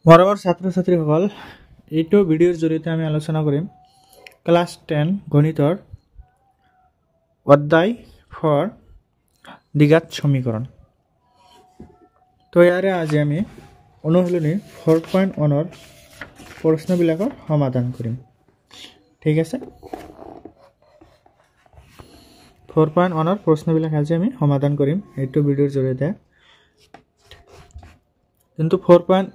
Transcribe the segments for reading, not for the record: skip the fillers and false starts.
মৰমৰ ছাত্ৰ ছাত্ৰীসকল, এইটো ভিডিঅ'ৰ জৰিয়তে আমি আলোচনা কৰিম ক্লাছ 10 গণিতৰ অধ্যায় 4 দ্বিঘাত সমীকৰণ। তো ইয়াৰে আজি আমি অনুশীলনী 4.1 প্ৰশ্নবিলাকৰ সমাধান কৰিম। ঠিক আছে, 4.1 প্ৰশ্নবিলাক আজি আমি সমাধান কৰিম এইটো ভিডিঅ'ৰ জৰিয়তে। কিন্তু 4.1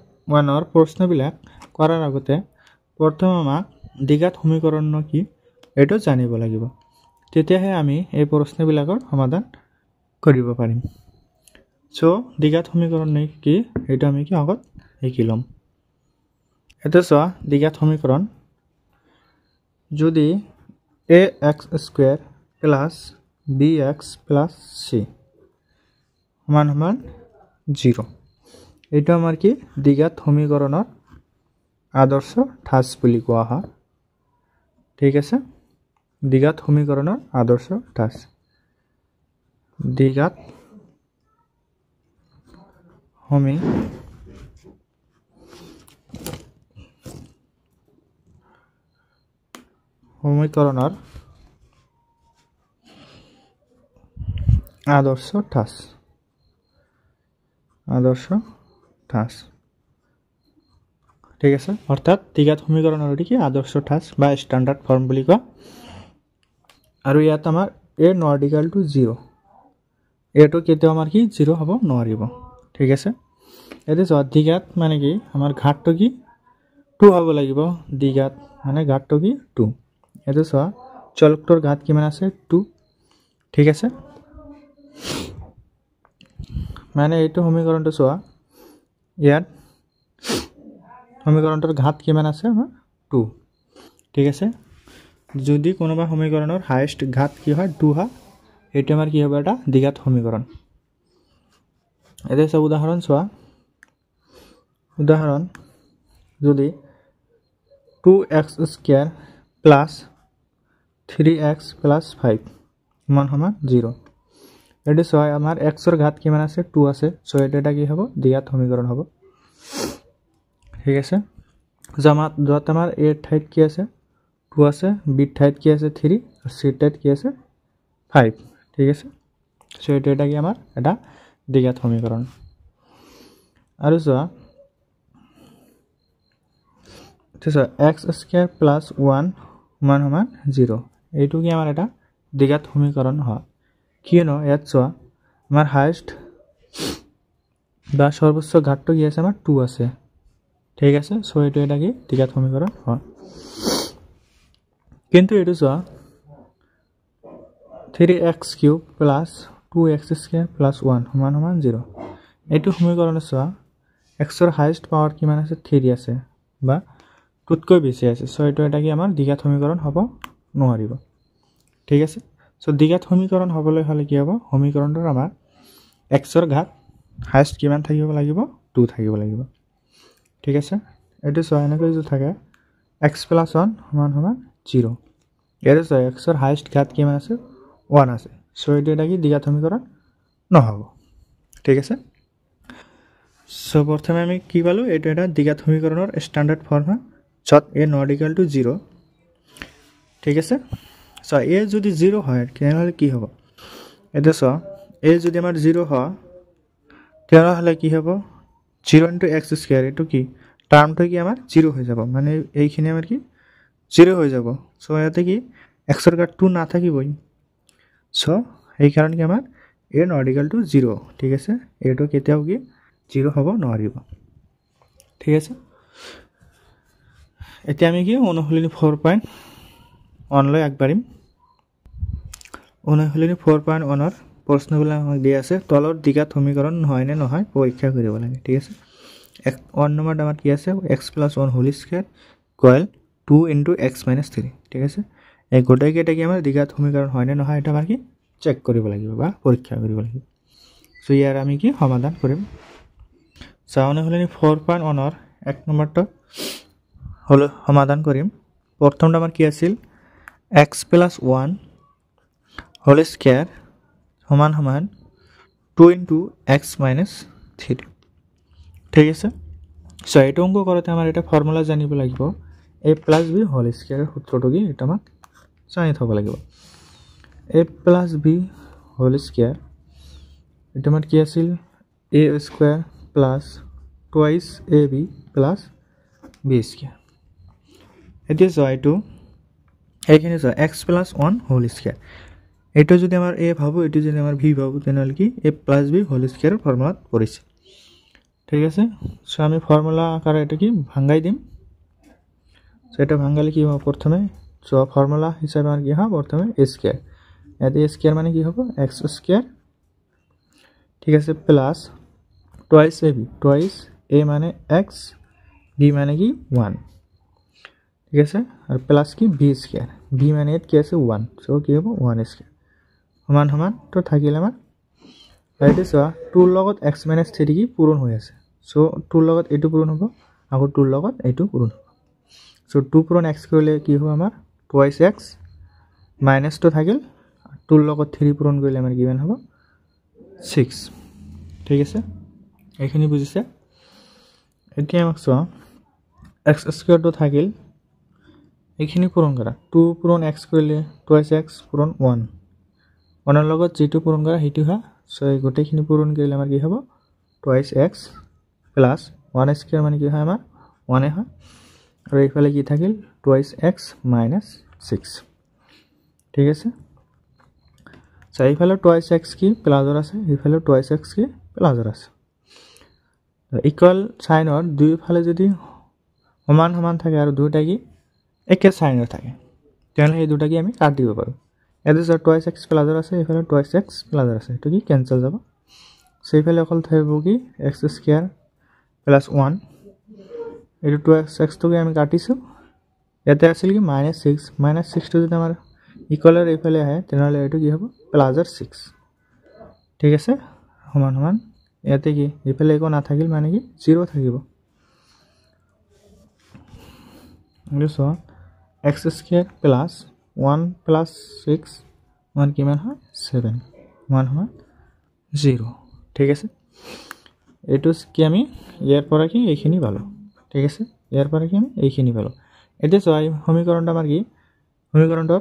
প্ৰশ্নবিলাক কৰাৰ আগতে প্ৰথম আমাক দ্বিঘাত সমীকৰণ কি এইটো জানিব লাগিব, তেতিয়াহে আমি এই প্ৰশ্নবিলাকৰ সমাধান কৰিব পাৰিম। সো দ্বিঘাত সমীকৰণ কি এইটো আমি কি আগত শিকি ল'ম। এটা চোৱা, দ্বিঘাত সমীকৰণ যদি ax² plus bx plus c সমান 0, এইটো আমাৰ কি দ্বিঘাত সমীকৰণৰ আদৰ্শ ঠাঁচ বুলি কোৱা হয়। ঠিক আছে, দ্বিঘাত সমীকৰণৰ আদৰ্শ ঠাঁচ। দ্বিঘাত সমীকৰণৰ আদৰ্শ ঠাঁচ। ঠিক আছে, অৰ্থাৎ দ্বিঘাত সমীকৰণৰ কি আদৰ্শ ঠাঁচ বা ষ্টেণ্ডাৰ্ড ফৰ্ম বুলি কোৱা। আৰু ইয়াত আমাৰ a নট ইকুৱেল টু 0, এইটো কেতিয়াও আমাৰ কি 0 হ'ব নোৱাৰিব। ঠিক আছে, এতিয়া চোৱা, দ্বিঘাত মানে কি আমাৰ ঘাতটো কি 2 হ'ব লাগিব। দ্বিঘাত মানে ঘাতটো কি 2। এইটো চোৱা, চলকটোৰ ঘাত কিমান আছে 2। ঠিক আছে, মানে এইটো সমীকৰণটো চোৱা, ইয়াত সমীকৰণটোৰ ঘাত কিমান আছে 2। ঠিক আছে, যদি কোনোবা সমীকৰণৰ হায়েষ্ট ঘাত কি হয় 2 হয়, এইটো আমাৰ কি হ'ব এটা দ্বিঘাত সমীকৰণ। এতিয়া চোৱা, উদাহৰণ চোৱা, উদাহৰণ যদি 2x² প্লাছ 3x প্লাছ 5 সমান 0, এইটো চোৱা আমাৰ xৰ ঘাত কিমান আছে 2 আছে। চ' এইটো এটা কি হ'ব দ্বিঘাত সমীকৰণ হ'ব। ঠিক আছে, য'ত আমাৰ a ঠাইত কি আছে 2 আছে, b ঠাইত কি আছে 3, আৰু c ঠাইত কি আছে 5। ঠিক আছে, চ' এইটো এটা কি আমাৰ এটা দ্বিঘাত সমীকৰণ। আৰু চোৱা, x² প্লাছ 1 সমান 0, এইটো কি আমাৰ এটা দ্বিঘাত সমীকৰণ হয়। কিয়নো ইয়াত চোৱা আমাৰ হায়েষ্ট বা সৰ্বোচ্চ ঘাতটো কি আছে আমাৰ 2 আছে। ঠিক আছে, চ' এইটো এটা কি দ্বিঘাত সমীকৰণ হয়। কিন্তু এইটো চোৱা, 3x³ প্লাছ 2x² প্লাছ 1 সমান 0, এইটো সমীকৰণ চোৱা xৰ হায়েষ্ট পাৱাৰ কিমান আছে 3 আছে বা 2তকৈ বেছি আছে। চ' এইটো এটা কি আমাৰ দ্বিঘাত সমীকৰণ হ'ব নোৱাৰিব। ঠিক আছে, চ' দ্বিঘাত সমীকৰণ হ'বলৈ হ'লে কি হ'ব, সমীকৰণটোৰ আমাৰ xৰ ঘাত হায়েষ্ট কিমান থাকিব লাগিব 2 থাকিব লাগিব। ঠিক আছে, এইটো চোৱা এনেকৈ যদি থাকে x প্লাছ 1 সমান 0, এইটো চোৱা xৰ হায়েষ্ট ঘাত কিমান আছে 1 আছে। চ' এইটো এটা কি দ্বিঘাত সমীকৰণ নহ'ব। ঠিক আছে, চ' প্ৰথমে আমি কি পালোঁ, এইটো এটা দ্বিঘাত সমীকৰণৰ ষ্টেণ্ডাৰ্ড ফৰ্ম হয়, য'ত a নট ইকুৱেল টু 0। ঠিক আছে, চ' a যদি 0 হয় তেনেহ'লে কি হ'ব, এইটো চোৱা a যদি আমাৰ 0 হয় তেনেহ'লে কি হ'ব 0 × x², এইটো কি টাৰ্মটো কি আমাৰ 0 হৈ যাব, মানে এইখিনি আমাৰ কি 0 হৈ যাব। চ' ইয়াতে কি xৰ ঘাত 2 নাথাকিবই। চ' সেইকাৰণে কি আমাৰ a নট ইকুৱেল টু 0। ঠিক আছে, এইটো কেতিয়াও কি 0 হ'ব নোৱাৰিব। ঠিক আছে, এতিয়া আমি কি অনুশীলনী 4.1 আগবাঢ়িম। অনুশীলনী 4.1 প্ৰশ্নবিলাক আমাক দিয়া আছে, তলৰ দ্বিঘাত সমীকৰণ হয় নে নহয় পৰীক্ষা কৰিব লাগে। ঠিক আছে, 1 নম্বৰত আমাৰ কি আছে x plus 1 whole square equal 2 × x - 3। ঠিক আছে, এই গোটেইকেইটা কি আমাৰ দ্বিঘাত সমীকৰণ হয় নে নহয় এটা আমাৰ কি চেক কৰিব লাগিব বা পৰীক্ষা কৰিব লাগিব। চ' ইয়াৰ আমি কি সমাধান কৰিম। চাওঁ, অনুশীলনী 4.1 1 নম্বৰটো সমাধান কৰিম। প্ৰথমটো আমাৰ কি আছিল, x প্লাছ 1 হোল স্কুৱেৰ সমান 2 × x - 3। ঠিক আছে, সো এইটো অংক কৰোঁতে আমাৰ এটা ফৰ্মুলা জানিব লাগিব a plus b whole square সূত্ৰটো কি এইটো আমাক জানি থ'ব লাগিব a plus b whole square এইটো আমাৰ কি আছিল a square plus twice a b plus b square এতিয়া চোৱা এইটো এইখিনি চোৱা x plus one whole square এইটো যদি আমাৰ a ভাবোঁ এইটো যদি আমাৰ v ভাবোঁ তেনেহ'লে কি a plus b whole square ফৰ্মুলাত পৰিছে ঠিক আছে সো আমি ফর্মুলা আকারে এটা কি ভাঙাই দিম সো এটা ভাঙালে কি হবে প্রথমে সো ফর্মুলা হিসাবে আর কি হবে প্রথমে a স্কয়ার এতে a স্কয়ার মানে কি হবে x স্কয়ার ঠিক আছে plus twice ab twice a মানে x b মানে কি 1 ঠিক আছে আর প্লাস কি b স্কয়ার b মানে এত কি আছে 1 সো কি হবে 1 স্কয়ার সমান সমান তো থাকিলে আমার এইটো চোৱা 2 লগত x - 3 কি পূৰণ হৈ আছে সো 2 লগত এইটো পূৰণ হ'ব আকৌ 2 লগত এইটো পূৰণ হ'ব সো 2 পূৰণ x কৰিলে কি হ'ব আমাৰ টুৱাইছ x মাইনাস তো থাকিল 2 লগত 3 পূৰণ কৰিলে আমাৰ কিমান হ'ব 6 ঠিক আছে এইখিনি বুজিছে এতিয়া আমাক চোৱা x স্কয়াৰ তো থাকিল এইখিনি পূৰণ কৰা 2 পূৰণ x কৰিলে টুৱাইছ x পূৰণ 1 1 লগত যেটো পূৰণ কৰা হেতু হয় সো এই গোটেইখিনি পূৰণ কৰিলে আমাৰ কি হ'ব টুৱাইছ x প্লাস 1 স্কয়াৰ মানে কি হয় আমাৰ 1 হয় আৰু এইফালে কি থাকিল টুৱাইছ x মাইনাস 6 ঠিক আছে সো এইফালে টুৱাইছ x কি প্লাসৰ আছে এইফালে টুৱাইছ x কি প্লাসৰ আছে ইকুয়াল সাইনৰ দুইফালে যদি সমান সমান থাকে আৰু দুটা কি একে সাইনৰ থাকে তেনে এই দুটা কি আমি কাট দিব পাৰো এটো সো টুৱাইছ x প্লাসৰ আছে এইফালে টুৱাইছ x প্লাসৰ আছে এটো কি ক্যান্সেল যাব সেইফালে অকল থাকিব কি x স্কয়াৰ প্লাস 1 এটো 2x তো আমি কাটিছো এতে আছিল কি -6 তো যদি আমাৰ ইকুয়ালৰ এইফালে আহে তেনেহলে এটো কি হ'ব প্লাসৰ 6 ঠিক আছে সমান সমান এতে কি এইফালে একো না থাকিল মানে কি 0 থাকিব বুজিছো x স্কয়াৰ প্লাস 1 প্লাস 6 মান কিমান হয় 7 মান হয় 0 ঠিক আছে এটো কি আমি ইয়াৰ পৰা কি এইখিনি পালো ঠিক আছে ইয়াৰ পৰা কি আমি এইখিনি পালো এতিয়া চাই সমীকৰণটা আমাৰ কি সমীকৰণটো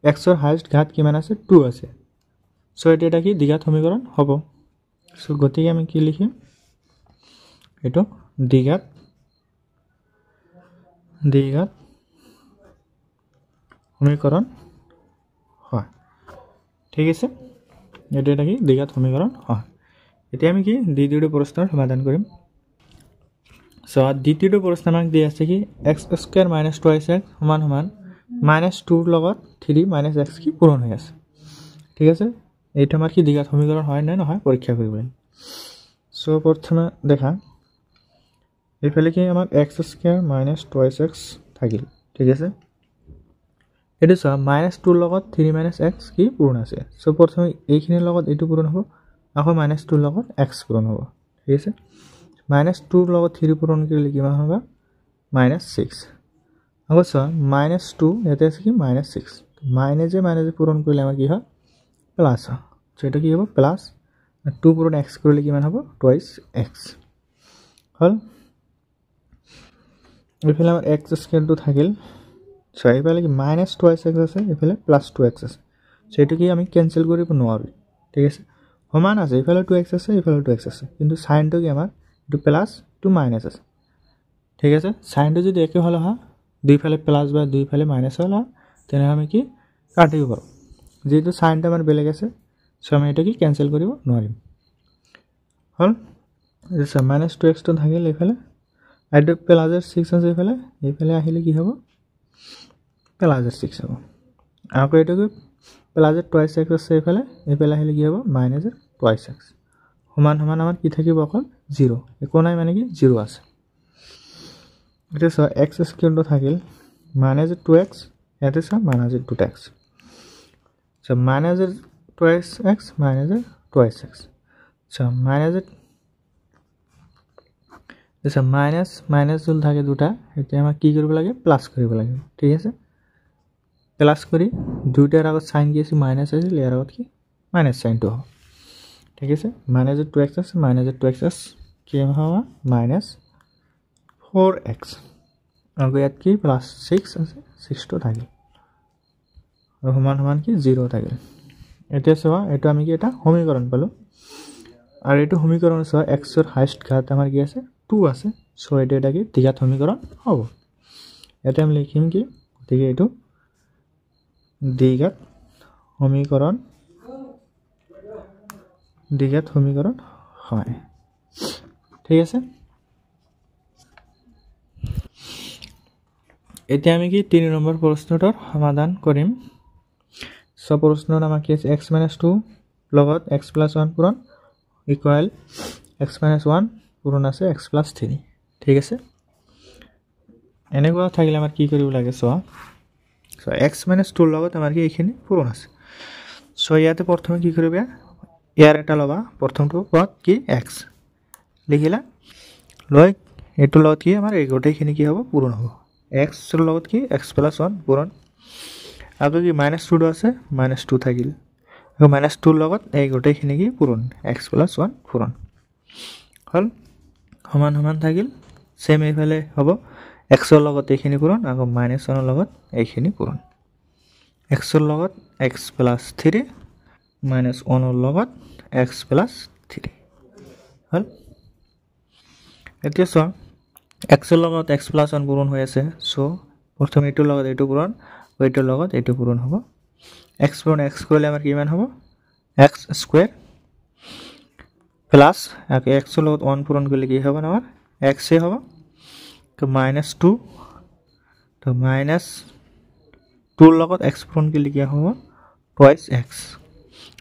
x ৰ হাইয়েস্ট ঘাত কিমান আছে 2 আছে সো এটা কি দ্বিঘাত সমীকৰণ হ'ব সো গতিকে আমি কি লিখিম এটো দ্বিঘাত সমীকৰণ হয় ঠিক আছে এটা কি দ্বিঘাত সমীকৰণ হয় এতিয়া আমি কি দ্বিতীয়টো প্ৰশ্নৰ সমাধান কৰিম সো দ্বিতীয়টো প্ৰশ্ন আমাক দি আছে কি x স্কয়াৰ - টুৱাইছ x সমান সমান -2 লগত 3 - x কি পূৰণ হৈ আছে ঠিক আছে এইটো আমাৰ কি দ্বিঘাত সমীকৰণ হয় না নহয় পৰীক্ষা কৰিব লাগিব সো প্ৰথমে দেখা এইফালে কি আমাৰ x স্কয়াৰ - টুৱাইছ x থাকিল ঠিক আছে এটো সা -2 লগত 3 - x কি পূৰণ আছে সো প্ৰথমে এইখিনিৰ লগত এইটো পূৰণ হ'ব আকৌ -2 লগত x পূৰণ হ'ব ঠিক আছে -2 লগত 3 পূৰণ কৰিলে কিমান হ'ব -6 আকৌ সা -2 এতে আছে কি -6 মাইনাসে পূৰণ কৰিলে আমাৰ কি হয় প্লাস হয় সো এটা কি হ'ব প্লাস 2 পূৰণ x কৰিলে কিমান হ'ব টুৱাইছ x হল এইফালে আমাৰ x স্কয়াৰ তো থাকিল সো এইফালে কি -টুৱাইছ x আছে এইফালে +2x আছে সো এটো কি আমি ক্যান্সেল কৰিব নোৱাৰো ঠিক আছে সমান আছে এইফালে 2x আছে এইফালে 2x আছে কিন্তু সাইনটো কি আমাৰ এটো প্লাস টু মাইনাস আছে ঠিক আছে সাইনটো যদি একে হল হয় দুইফালে প্লাস বা দুইফালে মাইনাস হল হয় তেনে আমি কি কাটিব পাৰো যেটো সাইনটো আমাৰ বেলেগ আছে সো আমি এটা কি ক্যান্সেল কৰিব নোৱাৰিম হল এটো -2x তো থাকিল এইফালে আইটো প্লাসৰ 6 আছে এইফালে আহিলে কি হ'ব প্লাসৰ 6 হ'ব আকৌ এটো কি প্লাসৰ টুৱাইছ x আছে এইফালে আহিলে কি হ'ব মাইনাসৰ টুৱাইছ x সমান সমান আমাৰ কি থাকিব অকল 0 একো নাই মানে কি 0 আছে এটা সো x স্কয়াৰ তো থাকিল -2x এতে so -2x so -2x -2x so minus জুল থাকে দুটা এতিয়া আমাৰ কি কৰিব লাগে প্লাস কৰিব লাগে ঠিক আছে প্লাস কৰি দুইটাৰ আগত সাইন কি আছে মাইনাস আছে ইয়াৰ আগত কি মাইনাস সাইনটো হ'ব ঠিক আছে -2x আছে -2x কি হ'ব 4x আৰু ইয়াত কি প্লাছ 6 আছে 6টো থাকিল আৰু সমান সমান কি 0 থাকিল এতিয়া চোৱা এইটো আমি কি এটা সমীকৰণ পালো আৰু এইটো সমীকৰণ চোৱা x ৰ হাইয়েস্ট ঘাত আমাৰ কি আছে 2 আছে সো এটা কি দ্বিঘাত সমীকৰণ হ'ব এটা আমি লিখিম কি গতিকে এইটো দ্বিঘাত সমীকৰণ হয় ঠিক আছে এতিয়া আমি কি 3 নম্বৰ প্ৰশ্নটোৰ সমাধান কৰিম সো প্ৰশ্নৰ আমাৰ কি আছে x - 2 লগত x + 1 পূৰণ ইকুৱেল x - 1 পূৰণ আছে x + 3 ঠিক আছে এনেকুৱা থাকিলে আমাৰ কি কৰিব লাগে চোৱা সো x - 2 লগত আমাৰ কি এইখিনি পূৰণ আছে সো ইয়াতে প্ৰথমে কি কৰিবা ইয়াৰ এটা লবা প্ৰথমটো পদ কি x লিখিলা লৈ এটো লগত কি আমাৰ এই গোটেইখিনি কি হ'ব পূৰণ হ'ব x ৰ লগত কি x + 1 পূৰণ আৰু কি -2 আছে -2 থাকিল আৰু -2 ৰ লগত এই গোটেইখিনি কি পূৰণ x + 1 পূৰণ হল সমান সমান থাকিল সেম এইফালে হ'ব x ৰ লগত এইখিনি পূৰণ আৰু -1 ৰ লগত এইখিনি পূৰণ x ৰ লগত x + 3 -1 ৰ লগত x + 3 হল এতিয়া চোৱা x ৰ লগত x + 1 পূৰণ হৈ আছে সো প্ৰথমে এইটোৰ লগত এইটো পূৰণ এইটোৰ লগত এইটো পূৰণ হ'ব x পূৰণ x কৰিলে আমাৰ কিমান হ'ব x² প্লাস x ৰ লগত 1 পূৰণ কৰিলে কি হ'ব আমাৰ x এ হ'ব তো -2 তো -2 ৰ লগত x পূৰণ কৰিলে কি হ'ব টুৱাইস x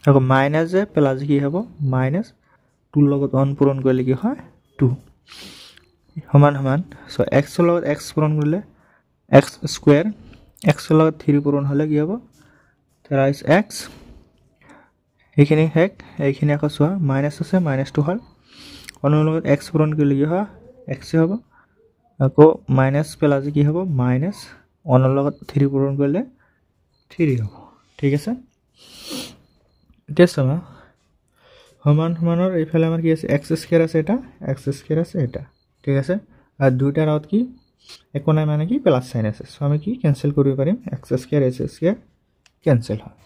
আৰু মাইনাস এ প্লাস কি হ'ব -2 ৰ লগত 1 পূৰণ কৰিলে কি হয় 2 সমান সমান সো x ৰ লগত x পূৰণ কৰিলে x² x ৰ লগত 3 পূৰণ হলে কি হ'ব টুৱাইস x এইখিনি হেক এইখিনি আকৌ চোৱা মাইনাস আছে -2 হল 1 ৰ লগত x পূৰণ কৰিলে কি হয় x হ'ব আকৌ মাইনাস প্লাস কি হ'ব -1 ৰ লগত 3 পূৰণ কৰিলে 3 হ'ব ঠিক আছে এতিয়া চোৱা সমান সমানৰ এইফালে আমাৰ কি আছে x² আছে এটা x² আছে এটা ঠিক আছে আর দুইটার আউট কি একো নাই মানে কি প্লাস সাইন আছে সো আমি কি ক্যান্সেল করতে পারিম x² s² ক্যান্সেল হয়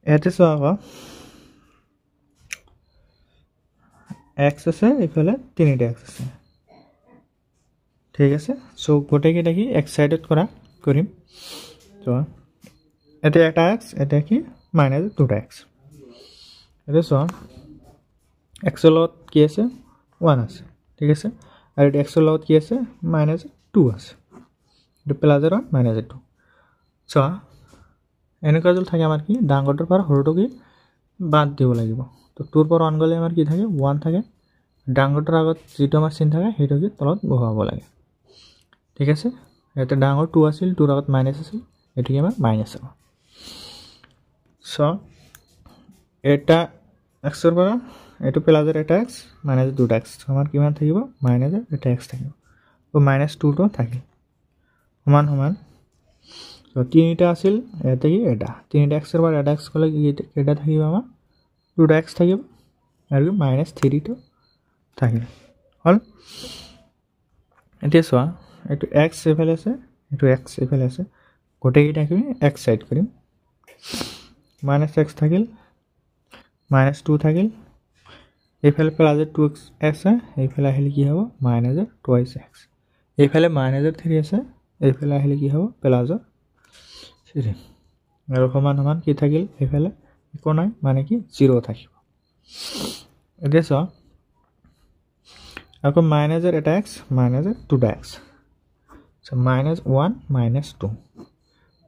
এতে সো আগা x আছে এফালে তিনটা x আছে ঠিক আছে সো গোটে কি দেখি এক সাইডত করা করিম তো এতে একটা x এটা কি -2x এতে সো x এর লগত কি আছে 1 আছে ঠিক আছে আর এটা x এর লগত কি আছে -2 আছে এটা প্লাস আর -2 সো এনেকা জল থাকে আমার কি ডাঙৰটোৰ পৰা সৰুটো কি বাদ দিব লাগিব তো 2 ৰ পৰা 1 গলে আমাৰ কি থাকে 1 থাকে ডাঙৰটোৰ আগত যেটো আমাৰ চিন থাকে হেটো কি তলত বহাব লাগে ঠিক আছে এটা ডাঙৰ 2 আছিল 2 ৰ আগত মাইনাস আছিল এটো কি আমাৰ মাইনাস হ'ব সো এটা x ৰ পৰা এটো প্লাস আৰ এটা x -2x আমাৰ কিমান থাকিব মাইনাস এটা x থাকিব তো -2 টো থাকে সমান সমান তো তিনটা আছিল এতে কি এটা তিনটা x এর বার এটা x কলে কি এটা থাকিব আমাৰ 2x থাকিব আৰু -3 টো থাকিব হল এতিয়া চোৱা এটো x এফালে আছে এটো x এফালে আছে গোটে কি থাকিব x সাইড কৰিম -x থাকিল -2 থাকিল এইফালে প্লাস 2x আছে এইফালে আহিলে কি হ'ব -2x এইফালে -3 আছে এইফালে আহিলে কি হ'ব প্লাস 3 আৰু সমান সমান কি থাকিল এইফালে একো নাই মানে কি 0 থাকিব এতিয়া চোৱা আকৌ এটা x -2x সো -1 -2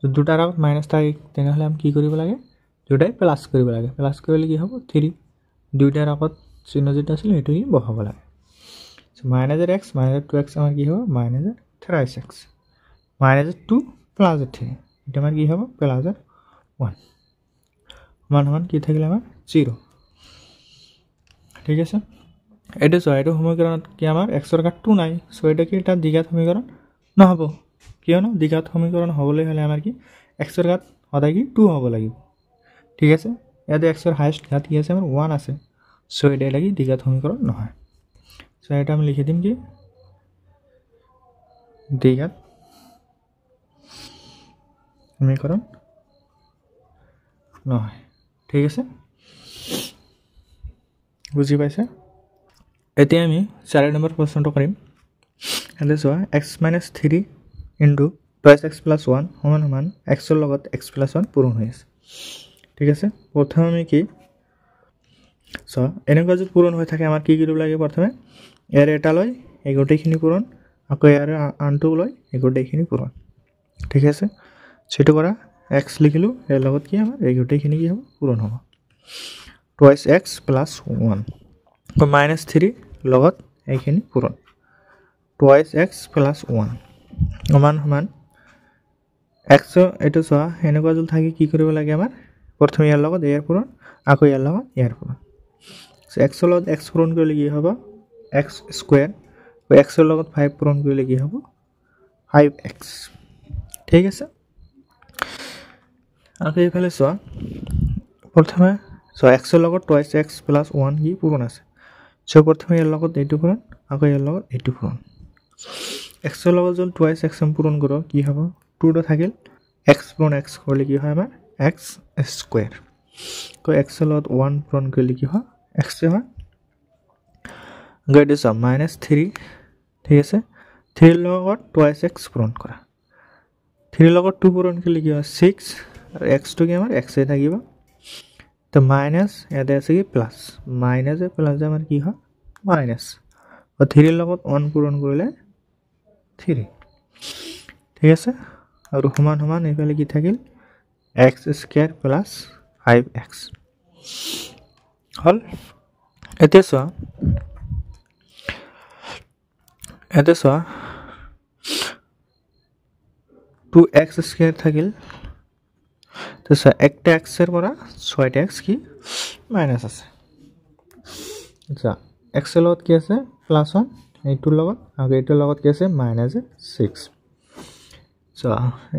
তো দুটাৰ আগত মাইনাস থাকে তেনেহলে আমি কি কৰিব লাগে দুটাই প্লাস কৰিব লাগে প্লাস কৰিলে কি হ'ব 3 দুইটাৰ আগত চিহ্ন যেটা আছিল হেতু কি বহাব লাগে সো -x -2x আমাৰ কি হ'ব -3x -2 প্লাস 3 এটা আমাৰ কি হ'ব প্লাস 1 সমান সমান কি থাকিলে আমাৰ 0 ঠিক আছে এটা সো এটা সমীকৰণত কি আমাৰ x ৰ ঘাত 2 নাই সো এটা কি এটা দ্বিঘাত সমীকৰণ নহব কিয় না দ্বিঘাত সমীকৰণ হ'বলৈ হলে আমাৰ কি x ৰ ঘাত সদায় কি 2 হ'ব লাগিব ঠিক আছে ইয়াতে x ৰ হাইয়েস্ট ঘাত কি আছে আমাৰ 1 আছে সো এটা লাগি দ্বিঘাত সমীকৰণ নহয় সো এটা আমি লিখি দিম কি দ্বিঘাত সমীকৰণ নহয় ঠিক আছে বুঝি পাইছে এতিয়া আমি 4 নম্বৰ প্ৰশ্নটো কৰিম এনে চোৱা x - 3 into 2x + 1 সমান x ৰ লগত x + 1 পূৰণ হৈ আছে ঠিক আছে প্ৰথমে আমি কি সো এনেকুৱা যে পূৰণ হৈ থাকে আমাৰ কি কৰিব লাগে প্ৰথমে ইয়াৰ এটা লৈ এই গোটেইখিনি পূৰণ আকৌ ইয়াৰ আনটো লৈ এই গোটেইখিনি পূৰণ ঠিক আছে সেটো কৰা x লিখিলো এৰ লগত কি আমাৰ এই গোটেইখিনি কি হ'ব পূৰণ হ'ব 2x + 1 তো -3 লগত এইখিনি পূৰণ 2x + 1 সমান x এটো চোৱা এনেকুৱা জল থাকি কি কৰিব লাগে আমাৰ প্ৰথমে ইয়াৰ লগত ইয়াৰ পূৰণ আকৌ ইয়াৰ লগত ইয়াৰ পূৰণ সো x ৰ লগত x পূৰণ কৰিলে কি হ'ব x স্কয়াৰ ও x ৰ লগত 5 পূৰণ কৰিলে কি হ'ব 5x ঠিক আছে আকৌ এইফালে চোৱা প্ৰথমে সো x ৰ লগত 2x + 1 কি পূৰণ আছে সো প্ৰথমে ইয়াৰ লগত এইটো পূৰণ আকৌ ইয়াৰ লগত এইটো পূৰণ x ৰ লগত যদি 2x পূৰণ কৰো কি হ'ব 2 টো থাকিল x পূৰণ x কৰিলে কি হয় আমাৰ x স্কয়াৰ কো x ৰ লগত 1 পূৰণ কৰিলে কি হয় x হয় গেট ইজ -3 ঠিক আছে 3 লগত 2x পূৰণ কৰা 3 লগত 2 পূৰণ কৰিলে কি হয় 6 আৰু x টো কি আমাৰ x এ থাকিব তো মাইনাস ইয়াতে আছে কি প্লাস মাইনাস এ প্লাস আমাৰ কি হয় মাইনাস আৰু 3 লগত 1 পূৰণ কৰিলে 3 ঠিক আছে আৰু সমান এইফালে কি থাকিল x স্কয়াৰ প্লাস 5x হল এতিয়া চোৱা 2x স্কয়াৰ থাকিল তো একটা x এৰ পৰা 6টা x কি মাইনাস আছে আচ্ছা x এৰ লগত কি আছে +1 এইটোৰ লগত আৰু এইটোৰ লগত কি আছে -6 সো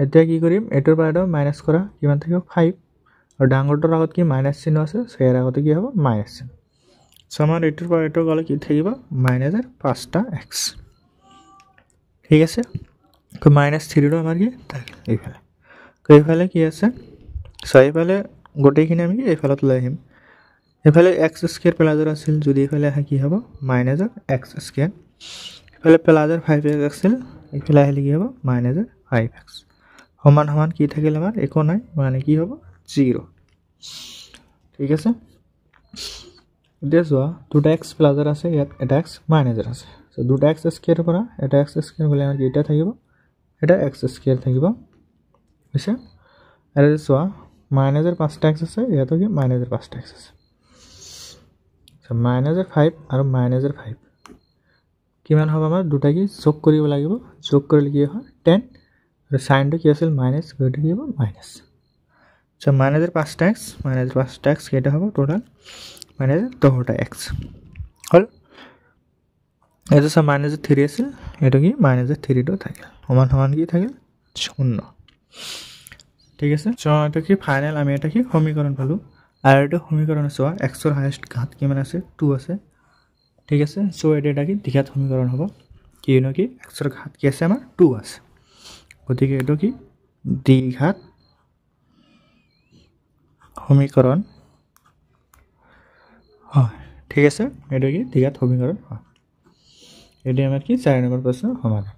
এতিয়া কি কৰিম এইটোৰ পৰা এটা মাইনাস কৰা কিমান থাকিব 5 আৰু ডাঙৰটোৰ আগত কি মাইনাস চিহ্ন আছে সো ইয়াৰ আগতে কি হ'ব মাইনাস চিহ্ন সো আমাৰ এইটোৰ পৰা এইটো গলে কি থাকিব -5টা x ঠিক আছে তো -3 ৰ আমাৰ কি থাকিল এইফালে তো এইফালে কি আছে সো এইফালে গোটেইখিনি আমি এইফালত লৈ আহিম এইফালে x স্কয়ার প্লাসৰ আছিল যদি এইফালে আহে কি হ'ব -x স্কয়াৰ এইফালে প্লাসৰ 5x আছিল এইফালে আহিলে কি হ'ব -5x সমান কি থাকিল আমাৰ একো নাই মানে কি হ'ব 0 ঠিক আছে এতিয়া দুটা x প্লাসৰ আছে ইয়াত এটা x মাইনাসৰ আছে সো দুটা x স্কয়াৰ পৰা এটা x স্কয়াৰ হলে আমাৰ কিটা থাকিব এটা x স্কয়াৰ থাকিব বুঝছে আৰু চোৱা -5টা x আছে ইয়াতো কি -5টা x আছে সো -5 আৰু -5 কিমান হ'ব আমাৰ দুটা কি যোগ কৰিব লাগিব যোগ কৰিলে কি হয় 10 আৰু সাইনটো কি আছিল মাইনাস গইটো কি হ'ব মাইনাস সো -5টা x কেটা হ'ব টোটাল -10টা x হল এটা -3 আছিল এটা কি -3 টো থাকিল সমান কি থাকিল 0 ঠিক আছে সো এটা কি ফাইনাল আমি এটা কি সমীকরণ পালো আর এটা সমীকরণ আছে x এর হাইয়েস্ট ঘাত কিমান আছে 2 আছে ঠিক আছে সো এটা কি দ্বিঘাত সমীকরণ হবে কি কি x এর ঘাত কি আছে আমাৰ 2 আছে গতিকে এটা কি দ্বিঘাত সমীকৰণ হয় ঠিক আছে এটা কি দ্বিঘাত সমীকৰণ হয় এটা আমাৰ কি 4 নম্বৰ প্ৰশ্ন সমাধান